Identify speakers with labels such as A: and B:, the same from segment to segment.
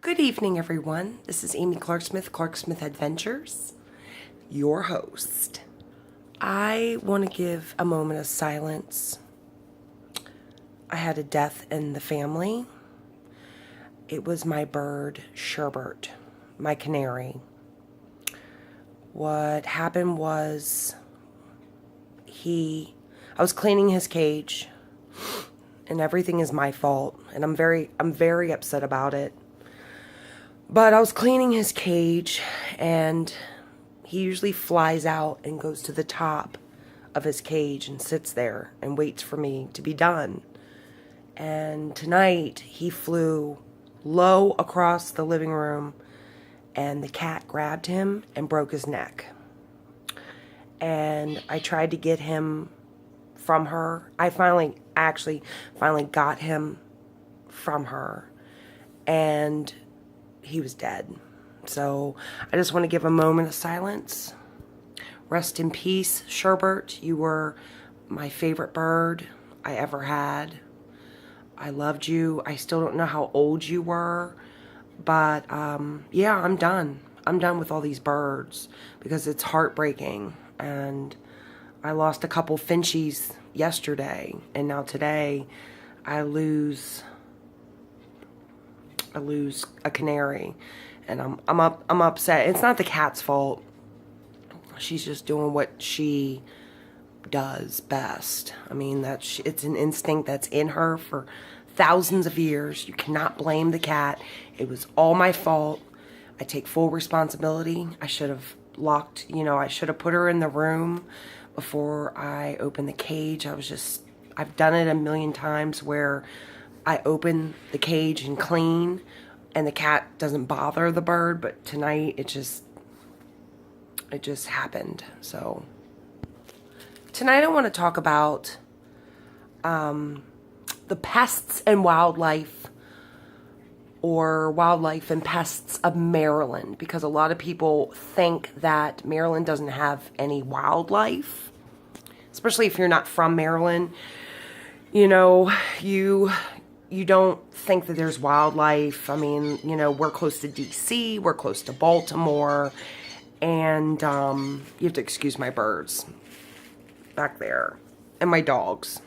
A: Good evening, everyone. This is Amy Clark-Smith, Clark-Smith Adventures, your host. I want to give a moment of silence. I had a death in the family. It was my bird, Sherbert, my canary. What happened was I was cleaning his cage, and everything is my fault, and I'm very upset about it. But I was cleaning his cage, and he usually flies out and goes to the top of his cage and sits there and waits for me to be done. And tonight, he flew low across the living room, and the cat grabbed him and broke his neck. And I tried to get him from her. I finally got him from her, and he was dead. So I just want to give a moment of silence. Rest in peace, Sherbert. You were my favorite bird I ever had. I loved you. I still don't know how old you were, but yeah, I'm done. I'm done with all these birds because it's heartbreaking. And I lost a couple finchies yesterday, and now today I lose a canary, and I'm upset. It's not the cat's fault. She's just doing what she does best. I mean, it's an instinct that's in her for thousands of years. You cannot blame the cat. It was all my fault. I take full responsibility. I should have I should have put her in the room before I opened the cage. I've done it a million times where I open the cage and clean, and the cat doesn't bother the bird, but tonight it just happened. So tonight I want to talk about the pests and wildlife, or wildlife and pests of Maryland, because a lot of people think that Maryland doesn't have any wildlife, especially if you're not from Maryland. You know, you don't think that there's wildlife. I mean, we're close to DC, we're close to Baltimore, and you have to excuse my birds back there and my dogs.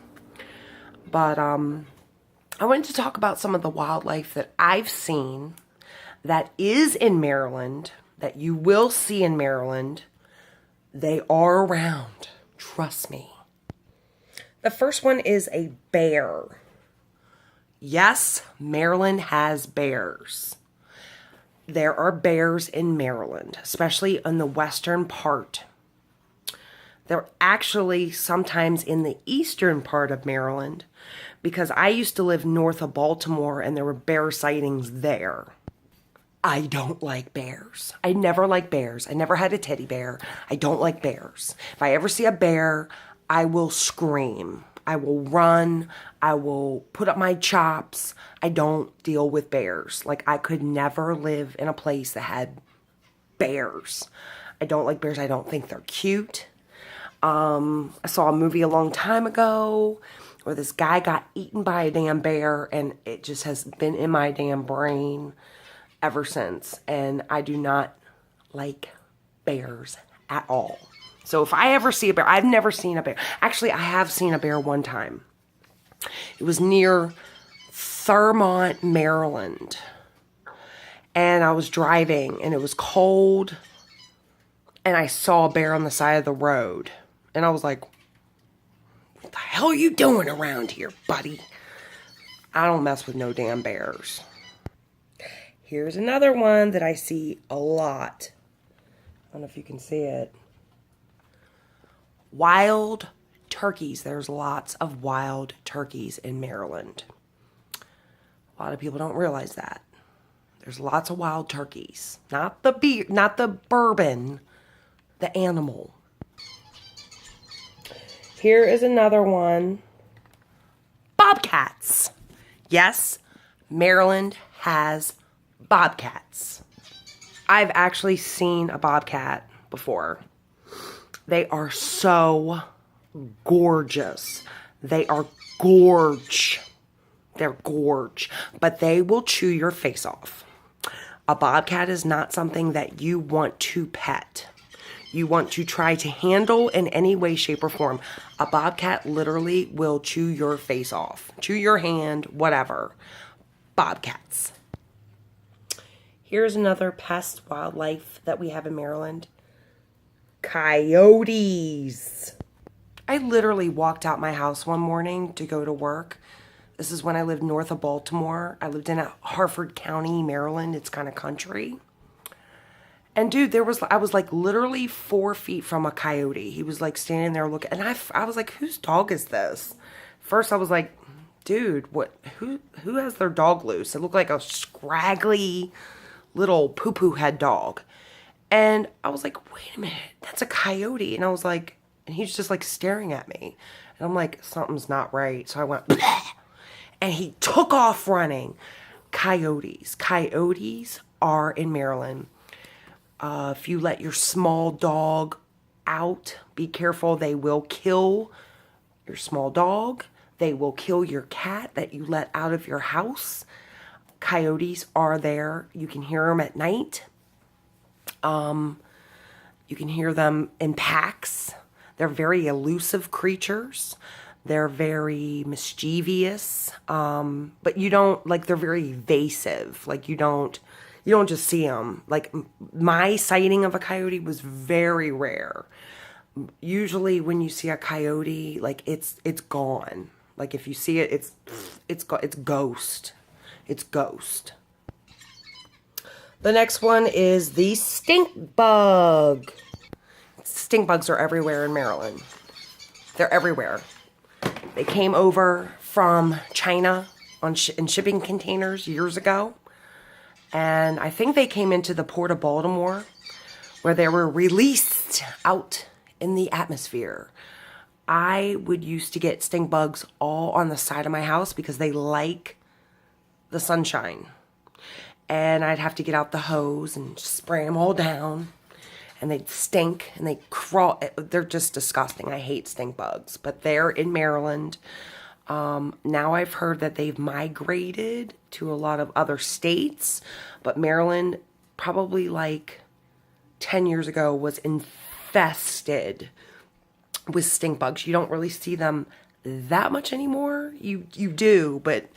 A: But I wanted to talk about some of the wildlife that I've seen that is in Maryland, that you will see in Maryland. They are around, trust me. The first one is a bear. Yes, Maryland has bears. There are bears in Maryland, especially in the western part. They're actually sometimes in the eastern part of Maryland, because I used to live north of Baltimore and there were bear sightings there. I don't like bears. I never liked bears. I never had a teddy bear. I don't like bears. If I ever see a bear, I will scream. I will run. I will put up my chops. I don't deal with bears. Like, I could never live in a place that had bears. I don't like bears. I don't think they're cute. I saw a movie a long time ago where this guy got eaten by a damn bear, and it just has been in my damn brain ever since. And I do not like bears at all. So if I ever see a bear, I've never seen a bear. Actually, I have seen a bear one time. It was near Thurmont, Maryland. And I was driving, and it was cold, and I saw a bear on the side of the road. And I was like, what the hell are you doing around here, buddy? I don't mess with no damn bears. Here's another one that I see a lot. I don't know if you can see it. Wild turkeys. There's lots of wild turkeys in Maryland. A lot of people don't realize that. There's lots of wild turkeys. Not the bourbon, the animal. Here is another one. Bobcats. Yes, Maryland has bobcats. I've actually seen a bobcat before. They are so gorgeous. They are gorge. They're gorge. But they will chew your face off. A bobcat is not something that you want to pet. You want to try to handle in any way, shape, or form. A bobcat literally will chew your face off, chew your hand, whatever. Bobcats. Here's another pest wildlife that we have in Maryland. Coyotes. I literally walked out my house one morning to go to work. This is when I lived north of Baltimore. I lived in Harford County, Maryland. It's kind of country. And dude, I was like literally 4 feet from a coyote. He was like standing there looking, and I was like, whose dog is this? First I was like, dude, who has their dog loose? It looked like a scraggly little poo-poo head dog. And I was like, wait a minute, that's a coyote. And I was like, and he's just like staring at me. And I'm like, something's not right. So I went, bleh, and he took off running. Coyotes. Coyotes are in Maryland. If you let your small dog out, be careful. They will kill your small dog. They will kill your cat that you let out of your house. Coyotes are there. You can hear them at night. You can hear them in packs. They're very elusive creatures. They're very mischievous. But you don't, like, they're very evasive. Like, you don't just see them. Like, my sighting of a coyote was very rare. Usually when you see a coyote, like, it's gone. Like, if you see it, it's ghost. It's ghost. The next one is the stink bug. Stink bugs are everywhere in Maryland. They're everywhere. They came over from China in shipping containers years ago. And I think they came into the port of Baltimore, where they were released out in the atmosphere. I would used to get stink bugs all on the side of my house because they like the sunshine. And I'd have to get out the hose and spray them all down. And they'd stink and they crawl. They're just disgusting. I hate stink bugs. But they're in Maryland. Now I've heard that they've migrated to a lot of other states. But Maryland, probably like 10 years ago, was infested with stink bugs. You don't really see them that much anymore. You do, but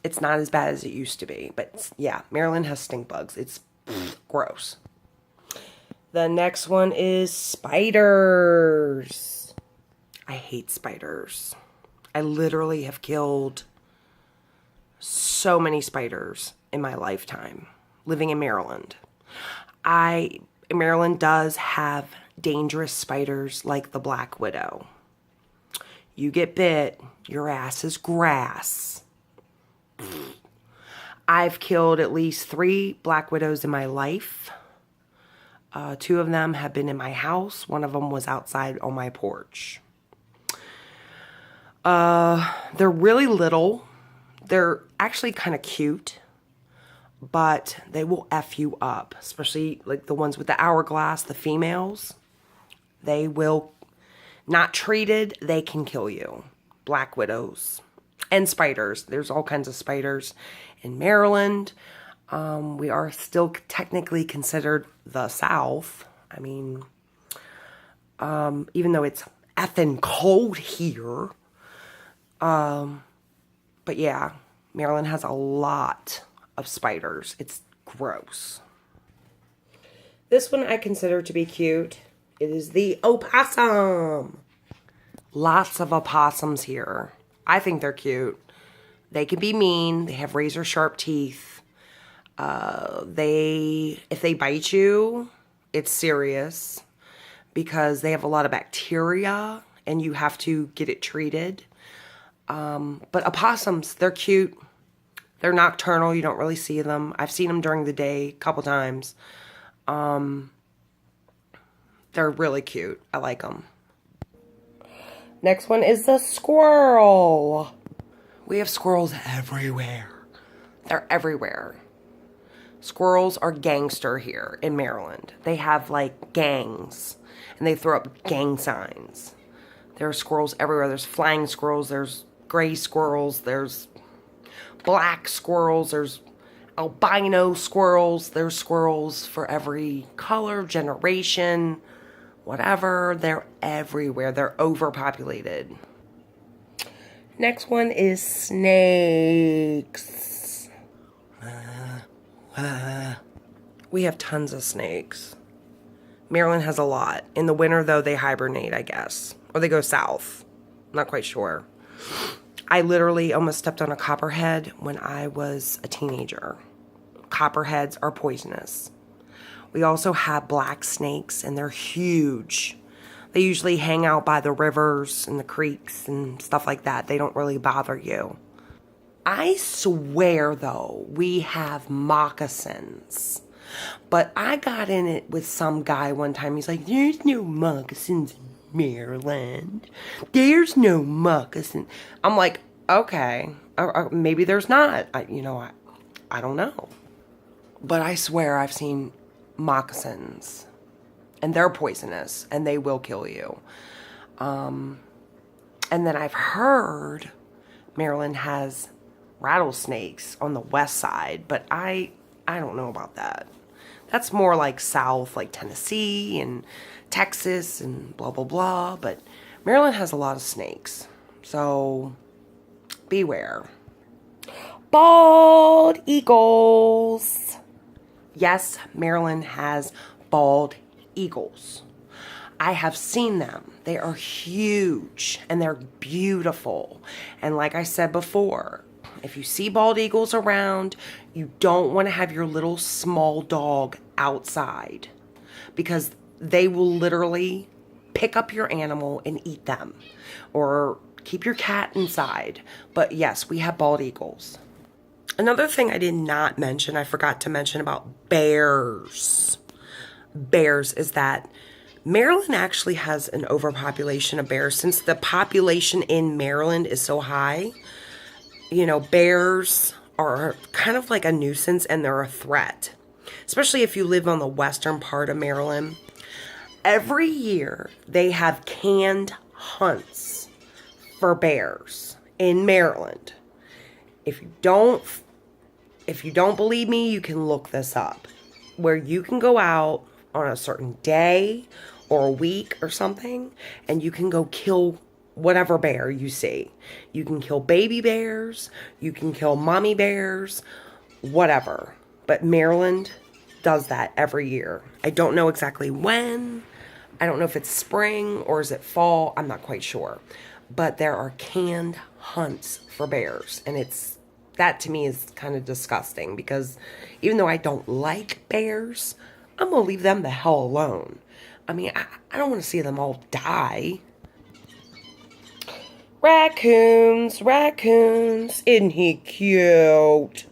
A: it's not as bad as it used to be. But yeah, Maryland has stink bugs. It's gross. The next one is spiders. I hate spiders. I literally have killed so many spiders in my lifetime living in Maryland. Maryland does have dangerous spiders like the black widow. You get bit, your ass is grass. I've killed at least 3 black widows in my life. 2 of them have been in my house. One of them was outside on my porch. They're really little. They're actually kind of cute, but they will F you up, especially like the ones with the hourglass, the females. They will, not treated, they can kill you. Black widows and spiders. There's all kinds of spiders in Maryland. We are still technically considered the South. I mean, even though it's effing cold here. But yeah, Maryland has a lot of spiders. It's gross. This one I consider to be cute. It is the opossum. Lots of opossums here. I think they're cute. They can be mean. They have razor sharp teeth. If they bite you, it's serious because they have a lot of bacteria and you have to get it treated. But opossums, they're cute. They're nocturnal. You don't really see them. I've seen them during the day a couple times. They're really cute. I like them. Next one is the squirrel. We have squirrels everywhere. They're everywhere. Squirrels are gangster here in Maryland. They have like gangs and they throw up gang signs. There are squirrels everywhere. There's flying squirrels. There's gray squirrels. There's black squirrels. albino squirrels. There's squirrels for every color, generation, whatever. They're everywhere. They're overpopulated. Next one is snakes. We have tons of snakes. Maryland has a lot. In the winter, though, they hibernate, I guess. Or they go south. Not quite sure. I literally almost stepped on a copperhead when I was a teenager. Copperheads are poisonous. We also have black snakes, and they're huge. They usually hang out by the rivers and the creeks and stuff like that. They don't really bother you. I swear, though, we have moccasins. But I got in it with some guy one time. He's like, there's no moccasins in Maryland. There's no moccasin. I'm like, okay, maybe there's not. I don't know. But I swear I've seen moccasins. And they're poisonous. And they will kill you. And then I've heard Maryland has rattlesnakes on the west side. But I don't know about that. That's more like south, like Tennessee and Texas and blah, blah, blah. But Maryland has a lot of snakes. So beware. Bald eagles. Yes, Maryland has bald eagles. I have seen them. They are huge and they're beautiful. And like I said before, if you see bald eagles around, you don't want to have your little small dog outside because they will literally pick up your animal and eat them, or keep your cat inside. But yes, we have bald eagles. Another thing I did not mention, I forgot to mention about bears. Bears is that Maryland actually has an overpopulation of bears. Since the population in Maryland is so high, bears are kind of like a nuisance and they're a threat, especially if you live on the western part of Maryland. Every year they have canned hunts for bears in Maryland. If you don't believe me, you can look this up, where you can go out on a certain day or a week or something and you can go kill whatever bear you see. You can kill baby bears, you can kill mommy bears, whatever. But Maryland does that every year. I don't know exactly when. I don't know if it's spring or is it fall. I'm not quite sure. But there are canned hunts for bears. And that to me is kind of disgusting because even though I don't like bears, I'm going to leave them the hell alone. I mean, I don't want to see them all die. Raccoons. Isn't he cute?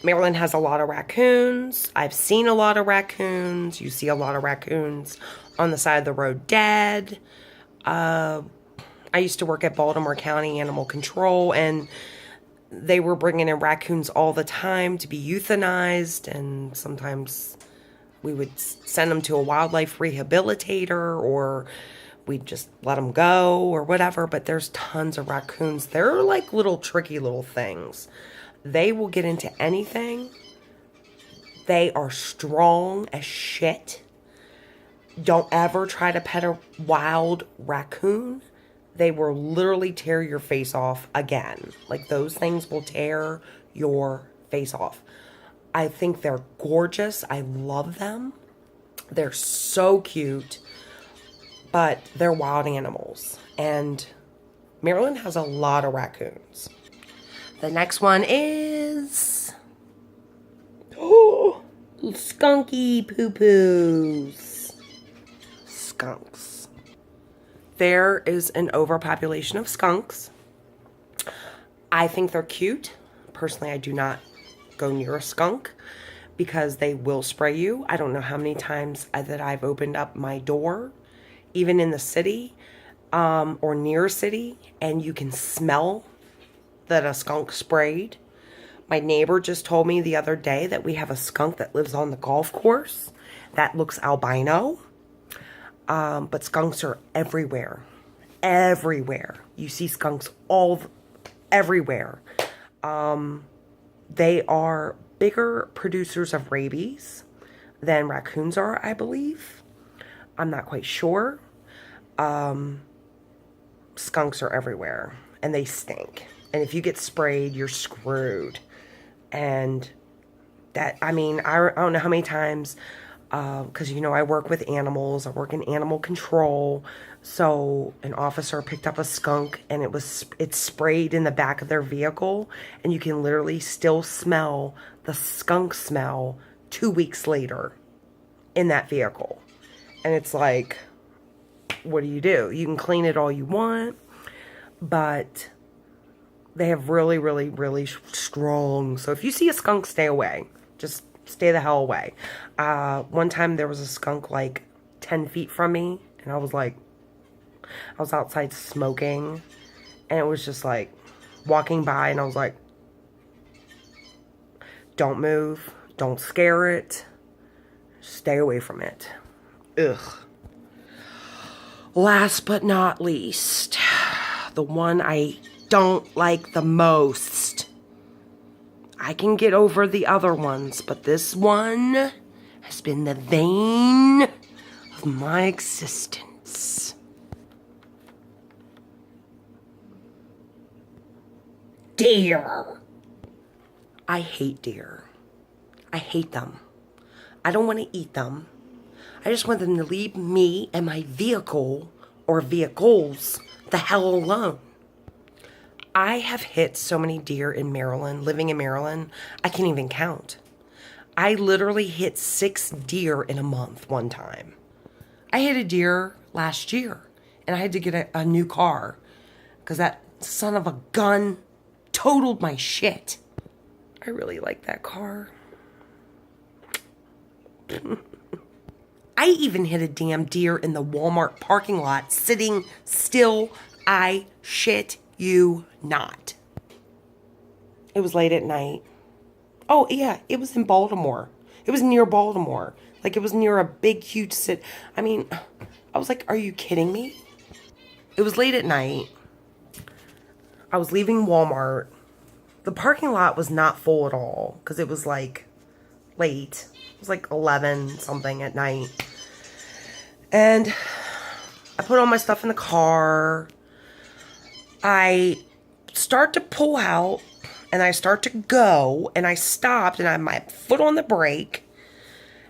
A: Maryland has a lot of raccoons. I've seen a lot of raccoons. You see a lot of raccoons on the side of the road dead. I used to work at Baltimore County Animal Control, and they were bringing in raccoons all the time to be euthanized, and sometimes we would send them to a wildlife rehabilitator, or we'd just let them go or whatever. But there's tons of raccoons. They're like little tricky little things. They will get into anything. They are strong as shit. Don't ever try to pet a wild raccoon. They will literally tear your face off again. Like, those things will tear your face off. I think they're gorgeous. I love them. They're so cute. But they're wild animals. And Maryland has a lot of raccoons. The next one is... oh, skunky poo-poos. Skunks. There is an overpopulation of skunks. I think they're cute. Personally, I do not go near a skunk because they will spray you. I don't know how many times that I've opened up my door, even in the city or near a city, and you can smell that a skunk sprayed. My neighbor just told me the other day that we have a skunk that lives on the golf course that looks albino. But skunks are everywhere. Everywhere. You see skunks everywhere. They are bigger producers of rabies than raccoons are, I believe. I'm not quite sure. Skunks are everywhere and they stink. And if you get sprayed, you're screwed. And that, I mean, I don't know how many times, because, you know, I work with animals. I work in animal control. So an officer picked up a skunk and it's sprayed in the back of their vehicle. And you can literally still smell the skunk smell 2 weeks later in that vehicle. And it's like, what do? You can clean it all you want, but they have really, really, really strong. So if you see a skunk, stay away. Just stay the hell away. One time there was a skunk like 10 feet from me, and I was outside smoking, and it was just like walking by, and I was like, don't move, don't scare it, stay away from it. Ugh. Last but not least, the one I don't like the most. I can get over the other ones, but this one has been the bane of my existence. Deer. I hate deer. I hate them. I don't want to eat them. I just want them to leave me and my vehicle or vehicles the hell alone. I have hit so many deer in Maryland, living in Maryland, I can't even count. I literally hit 6 deer in a month one time. I hit a deer last year, and I had to get a new car because that son of a gun totaled my shit. I really like that car. I even hit a damn deer in the Walmart parking lot sitting still. I shit you not. It was late at night. Oh, yeah, it was in Baltimore. It was near Baltimore. Like, it was near a big, huge city. I mean, I was like, are you kidding me? It was late at night. I was leaving Walmart. The parking lot was not full at all because it was like late. It was like 11 something at night. And I put all my stuff in the car. I start to pull out and I start to go and I stopped and I had my foot on the brake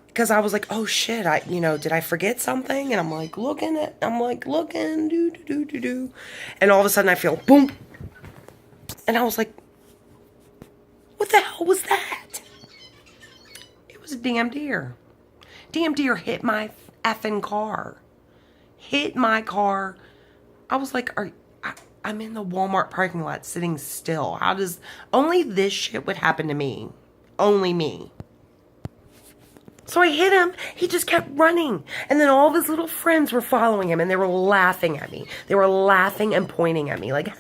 A: because I was like, oh shit, did I forget something? And I'm like looking, do. And all of a sudden I feel boom. And I was like, what the hell was that? It was a damn deer. Damn deer hit my effing car. Hit my car. I was like, I'm in the Walmart parking lot sitting still. Only this shit would happen to me. Only me. So I hit him. He just kept running. And then all of his little friends were following him and they were laughing at me. They were laughing and pointing at me like,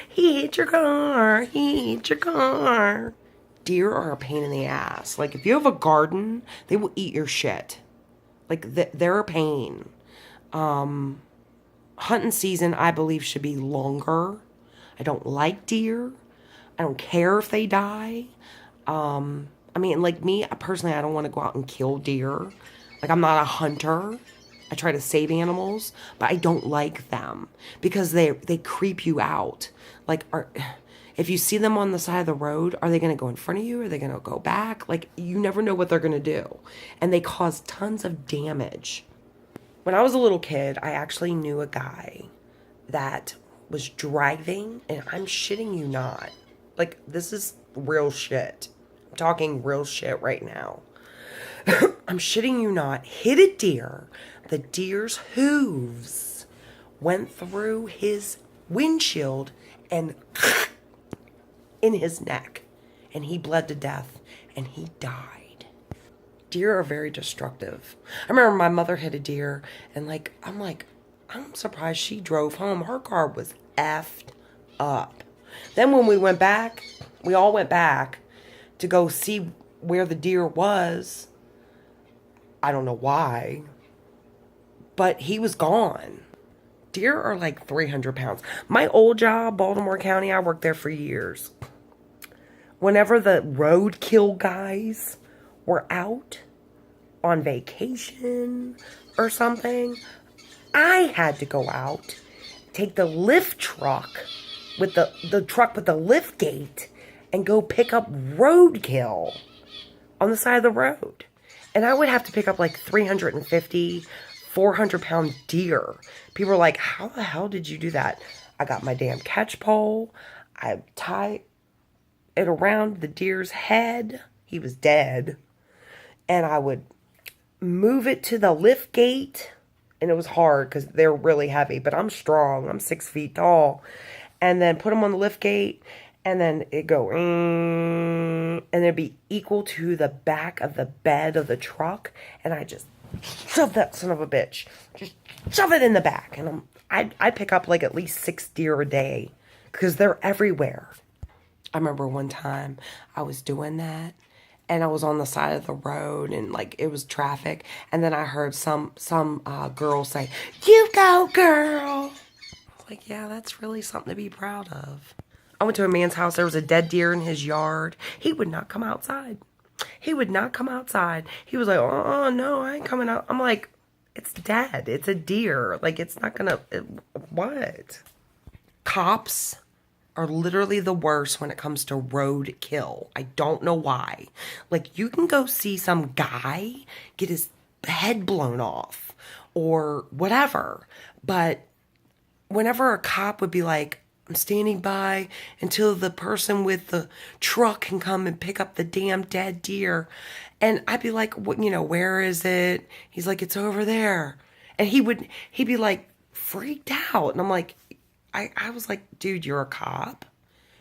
A: he hit your car. He hit your car. Deer are a pain in the ass. Like, if you have a garden, they will eat your shit. Like, they're a pain. Hunting season, I believe, should be longer. I don't like deer. I don't care if they die. I mean, like me, personally, I don't want to go out and kill deer. Like, I'm not a hunter. I try to save animals, but I don't like them because they creep you out. Like, if you see them on the side of the road, are they going to go in front of you? Are they going to go back? Like, you never know what they're going to do. And they cause tons of damage. When I was a little kid, I actually knew a guy that was driving, and I'm shitting you not. Like, this is real shit. I'm talking real shit right now. I'm shitting you not. Hit a deer. The deer's hooves went through his windshield and in his neck. And he bled to death, and he died. Deer are very destructive. I remember my mother hit a deer, and I'm surprised she drove home. Her car was effed up. Then when we all went back to go see where the deer was. I don't know why, but he was gone. Deer are like 300 pounds. My old job, Baltimore County, I worked there for years. whenever the roadkill guys were out on vacation or something, I had to go out, take the lift truck with the truck with the lift gate and go pick up roadkill on the side of the road. And I would have to pick up like 350, 400-pound deer. People were like, how the hell did you do that? I got my damn catch pole. I tied it around the deer's head. He was dead. And I would move it to the lift gate. And it was hard because they're really heavy. But I'm strong. I'm 6 feet tall. And then put them on the lift gate. And then it'd go, and it'd be equal to the back of the bed of the truck. And I just shove that son of a bitch. Just shove it in the back. And I pick up like at least 6 deer a day because they're everywhere. I remember one time I was doing that and I was on the side of the road and like it was traffic. And then I heard some girl say, "You go, girl." I was like, yeah, that's really something to be proud of. I went to a man's house. There was a dead deer in his yard. He would not come outside. He would not come outside. He was like, "Oh, no, I ain't coming out." I'm like, it's dead. It's a deer. Like, it's not gonna, what? Cops are literally the worst when it comes to road kill. I don't know why. Like, you can go see some guy get his head blown off or whatever. But whenever a cop would be like, "I'm standing by until the person with the truck can come and pick up the damn dead deer." And I'd be like, "What, where is it?" He's like, "It's over there." And he'd be like freaked out. And I'm like, I was like, dude, you're a cop.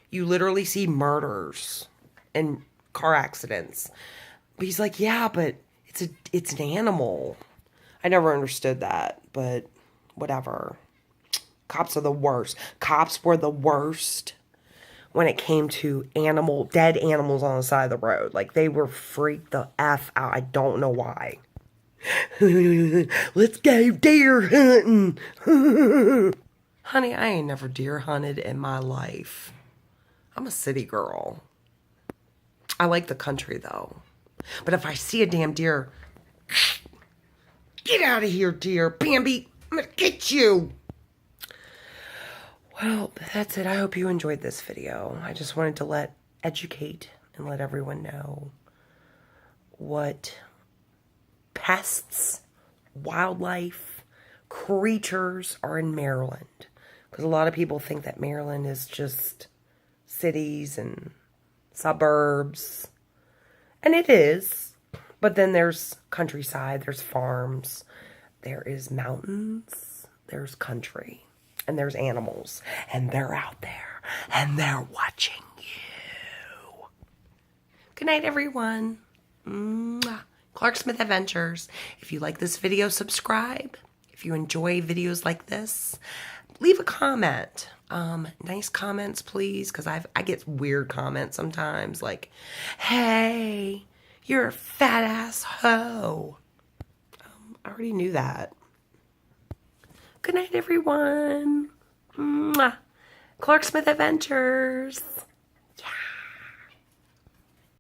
A: You literally see murders and car accidents. But he's like, yeah, but it's an animal. I never understood that, but whatever. Cops are the worst. Cops were the worst when it came to dead animals on the side of the road. Like, they were freaked the F out. I don't know why. Let's go deer hunting. Honey, I ain't never deer hunted in my life. I'm a city girl. I like the country, though. But if I see a damn deer, get out of here, deer. Bambi, I'm gonna get you. Well, that's it. I hope you enjoyed this video. I just wanted to educate and let everyone know what pests, wildlife, creatures are in Maryland. Because a lot of people think that Maryland is just cities and suburbs. And it is. But then there's countryside, there's farms, there is mountains, there's country. And there's animals, and they're out there, and they're watching you. Good night, everyone. Mwah. Clark Smith Adventures. If you like this video, subscribe. If you enjoy videos like this, leave a comment. Nice comments, please, because I get weird comments sometimes, like, "Hey, you're a fat ass hoe." I already knew that. Good night, everyone. Mwah. Clark Smith Adventures. Yeah.